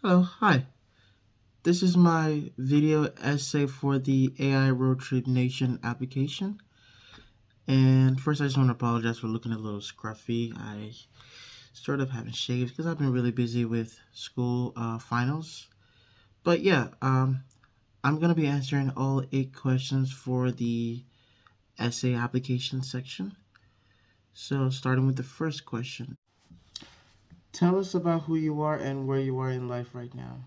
Hello, hi. This is my video essay for the AI Roadtrip Nation application. And first, I just want to apologize for looking a little scruffy. I sort of haven't shaved because I've been really busy with school finals. But yeah, I'm going to be answering all 8 questions for the essay application section. So, starting with the first question. Tell us about who you are and where you are in life right now.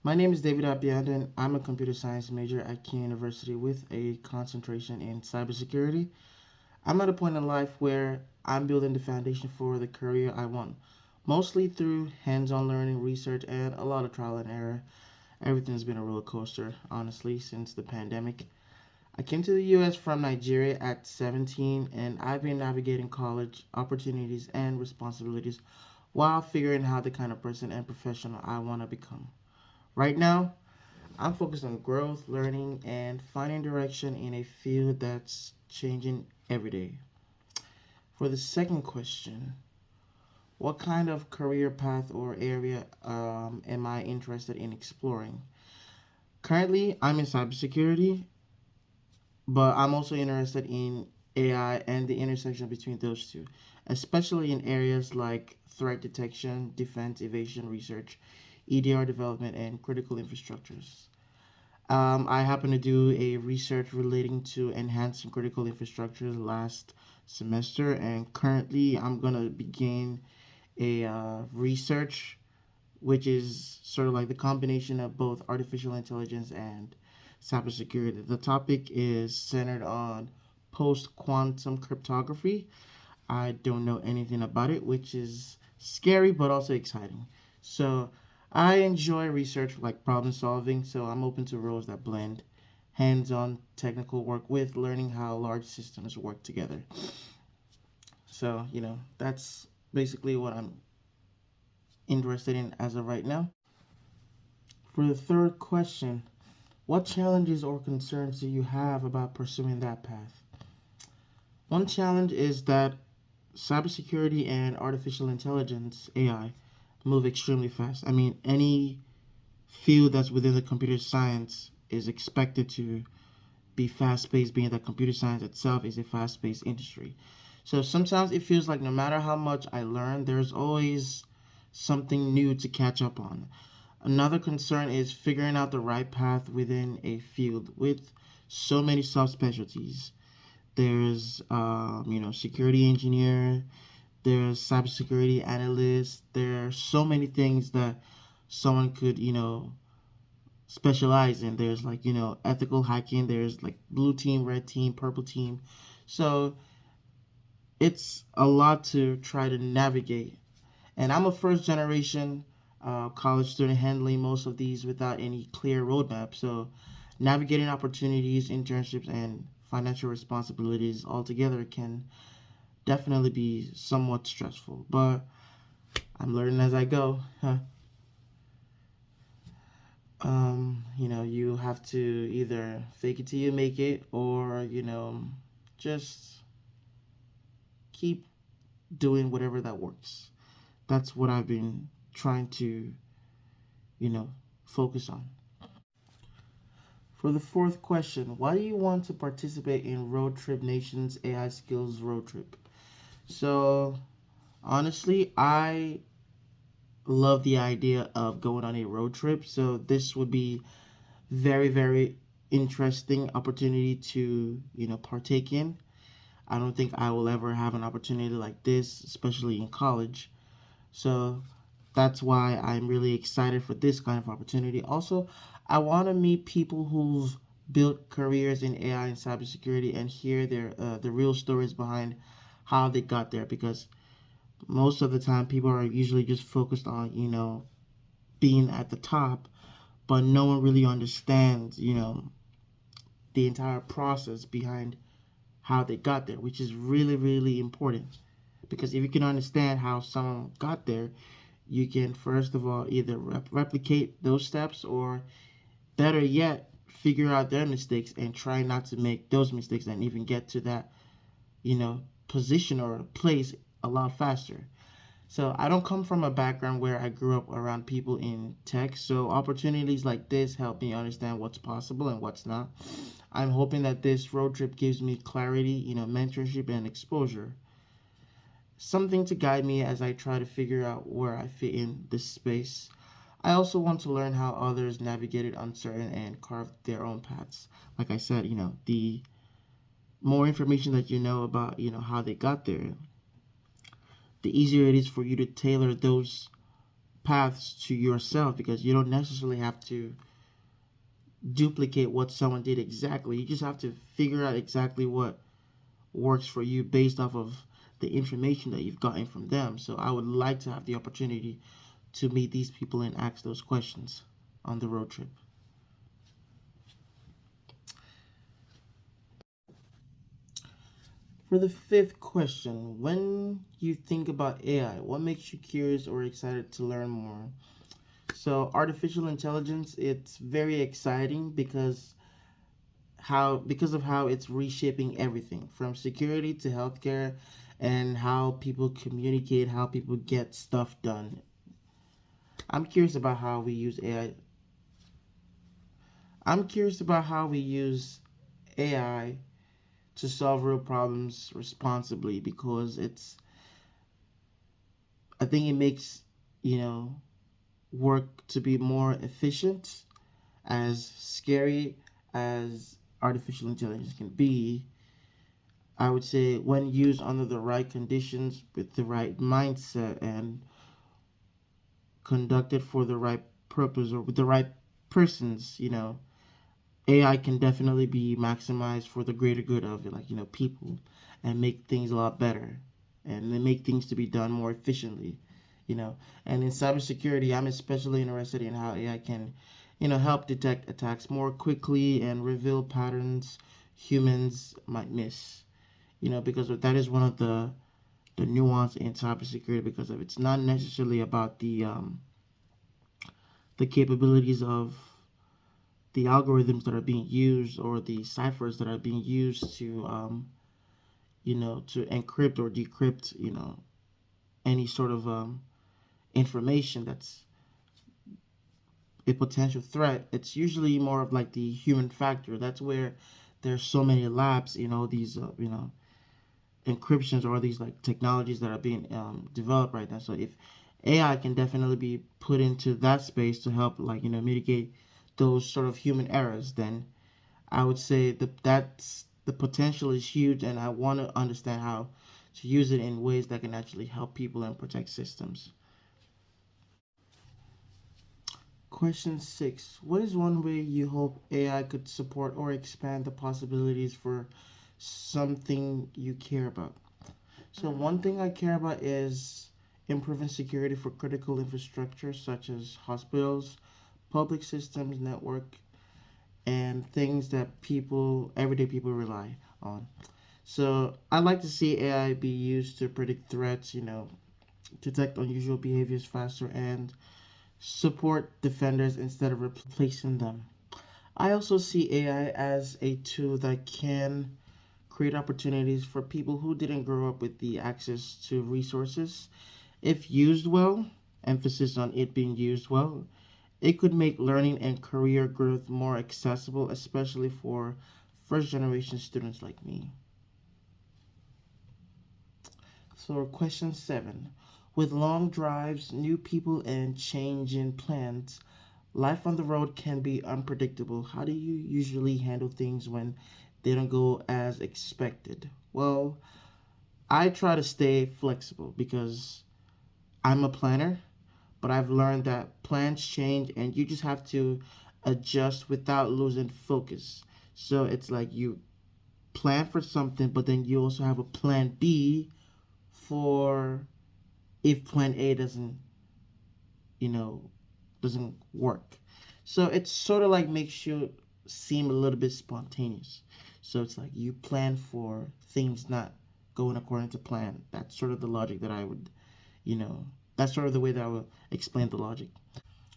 My name is David Abianda, and I'm a computer science major at King University with a concentration in cybersecurity. I'm at a point in life where I'm building the foundation for the career I want, mostly through hands on learning, research, and a lot of trial and error. Everything's been a roller coaster, honestly, since the pandemic. I came to the US from Nigeria at 17, and I've been navigating college opportunities and responsibilities while figuring out the kind of person and professional I want to become. Right now, I'm focused on growth, learning, and finding direction in a field that's changing every day. For the second question, what kind of career path or area am I interested in exploring? Currently, I'm in cybersecurity, but I'm also interested in AI and the intersection between those two, especially in areas like threat detection, defense, evasion research, EDR development, and critical infrastructures. I happen to do a research relating to enhancing critical infrastructure last semester, and currently I'm gonna begin a research which is sort of like the combination of both artificial intelligence and cybersecurity. The topic is centered on post quantum cryptography. I don't know anything about it, which is scary but also exciting. So I enjoy research like problem solving, so I'm open to roles that blend hands on technical work with learning how large systems work together. So, that's basically what I'm interested in as of right now. For the third question, what challenges or concerns do you have about pursuing that path? One challenge is that cybersecurity and artificial intelligence, AI, move extremely fast. I mean, any field that's within the computer science is expected to be fast paced, being that computer science itself is a fast paced industry. So sometimes it feels like no matter how much I learn, there's always something new to catch up on. Another concern is figuring out the right path within a field with so many subspecialties. There's, security engineer, there's cybersecurity analyst. There are so many things that someone could, specialize in. There's like, ethical hacking. There's like blue team, red team, purple team. So it's a lot to try to navigate. And I'm a first generation college student handling most of these without any clear roadmap. So navigating opportunities, internships, and financial responsibilities altogether can definitely be somewhat stressful. But I'm learning as I go. You have to either fake it till you make it, or just keep doing whatever that works. That's what I've been trying to, you know, focus on. For the fourth question, why do you want to participate in Roadtrip Nation's AI Skills Road Trip? So, honestly, I love the idea of going on a road trip. So, this would be very, very interesting opportunity to, partake in. I don't think I will ever have an opportunity like this, especially in college. So that's why I'm really excited for this kind of opportunity. Also, I want to meet people who've built careers in AI and cybersecurity and hear the real stories behind how they got there. Because most of the time, people are usually just focused on being at the top, but no one really understands the entire process behind how they got there, which is really really important. Because if you can understand how someone got there, you can first of all either replicate those steps, or better yet, figure out their mistakes and try not to make those mistakes and even get to that position or place a lot faster. So I don't come from a background where I grew up around people in tech. So opportunities like this help me understand what's possible and what's not. I'm hoping that this road trip gives me clarity, mentorship and exposure. Something to guide me as I try to figure out where I fit in this space. I also want to learn how others navigated uncertain and carved their own paths. Like I said, the more information that you know about, how they got there, the easier it is for you to tailor those paths to yourself because you don't necessarily have to duplicate what someone did exactly. You just have to figure out exactly what works for you based off of the information that you've gotten from them. So I would like to have the opportunity to meet these people and ask those questions on the road trip. For the fifth question, when you think about AI, what makes you curious or excited to learn more? So artificial intelligence, it's very exciting because of how it's reshaping everything from security to healthcare and how people communicate, how people get stuff done. I'm curious about how we use AI. I'm curious about how we use AI to solve real problems responsibly because I think it makes, you know, work to be more efficient. As scary as artificial intelligence can be, I would say when used under the right conditions with the right mindset and conducted for the right purpose or with the right persons, AI can definitely be maximized for the greater good of it, like, people and make things a lot better and then make things to be done more efficiently, you know. And in cybersecurity, I'm especially interested in how AI can, help detect attacks more quickly and reveal patterns humans might miss, because that is one of the nuance in cybersecurity because of it's not necessarily about the capabilities of the algorithms that are being used or the ciphers that are being used to encrypt or decrypt, any sort of information that's a potential threat. It's usually more of like the human factor. That's where there's so many labs, these, encryptions or these like technologies that are being developed right now. So if AI can definitely be put into that space to help, like, mitigate those sort of human errors, then I would say that's the potential is huge, and I want to understand how to use it in ways that can actually help people and protect systems. Question 6. What is one way you hope AI could support or expand the possibilities for something you care about? So, one thing I care about is improving security for critical infrastructure such as hospitals, public systems, network, and things that everyday people rely on. So I'd like to see AI be used to predict threats, detect unusual behaviors faster, and support defenders instead of replacing them. I also see AI as a tool that can create opportunities for people who didn't grow up with the access to resources. If used well, emphasis on it being used well, it could make learning and career growth more accessible, especially for first generation students like me. So, question 7. With long drives, new people, and change in plans, life on the road can be unpredictable. How do you usually handle things when they don't go as expected? Well, I try to stay flexible because I'm a planner, but I've learned that plans change and you just have to adjust without losing focus. So it's like you plan for something, but then you also have a plan B for if plan A you know, doesn't work. So it's sort of like makes you seem a little bit spontaneous. So it's like you plan for things not going according to plan. That's sort of the logic that I would, you know, that's sort of the way that I would explain the logic.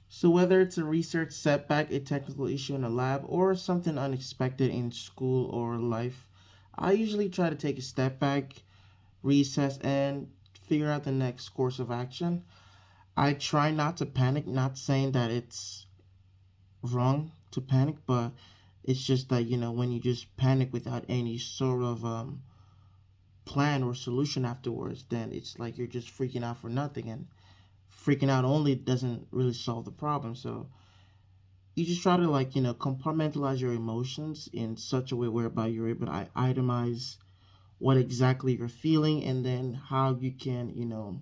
So whether it's a research setback, a technical issue in a lab, or something unexpected in school or life, I usually try to take a step back, reassess, and figure out the next course of action. I try not to panic, not saying that it's wrong to panic, but it's just that, when you just panic without any sort of plan or solution afterwards, then it's like you're just freaking out for nothing, and freaking out only doesn't really solve the problem. So you just try to, like, compartmentalize your emotions in such a way whereby you're able to itemize what exactly you're feeling, and then how you can,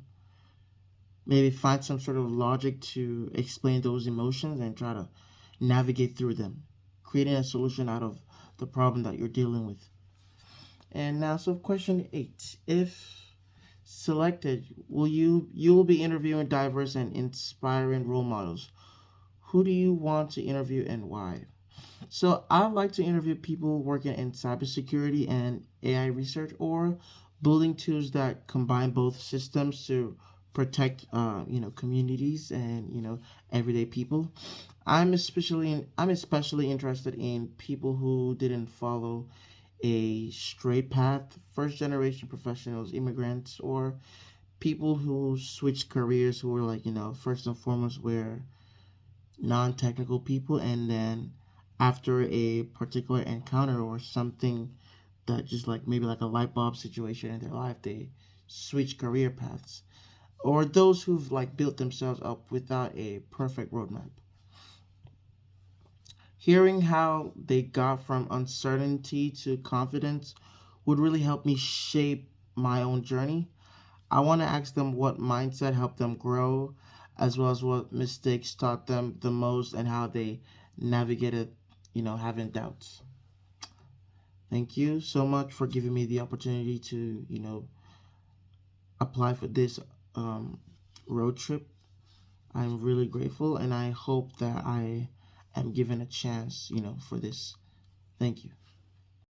maybe find some sort of logic to explain those emotions and try to navigate through them, creating a solution out of the problem that you're dealing with. And now, so question 8: if selected, will be interviewing diverse and inspiring role models. Who do you want to interview and why? So I'd like to interview people working in cybersecurity and AI research, or building tools that combine both systems to protect, communities and, everyday people. I'm especially interested in people who didn't follow a straight path, first generation professionals, immigrants, or people who switched careers, who were, like, first and foremost were non-technical people, and then after a particular encounter or something that just, like, maybe like a light bulb situation in their life, they switch career paths, or those who've, like, built themselves up without a perfect roadmap. Hearing how they got from uncertainty to confidence would really help me shape my own journey. I want to ask them what mindset helped them grow, as well as what mistakes taught them the most, and how they navigated, having doubts. Thank you so much for giving me the opportunity to, apply for this um, road trip. I'm really grateful, and I hope that I am given a chance, for this. Thank you.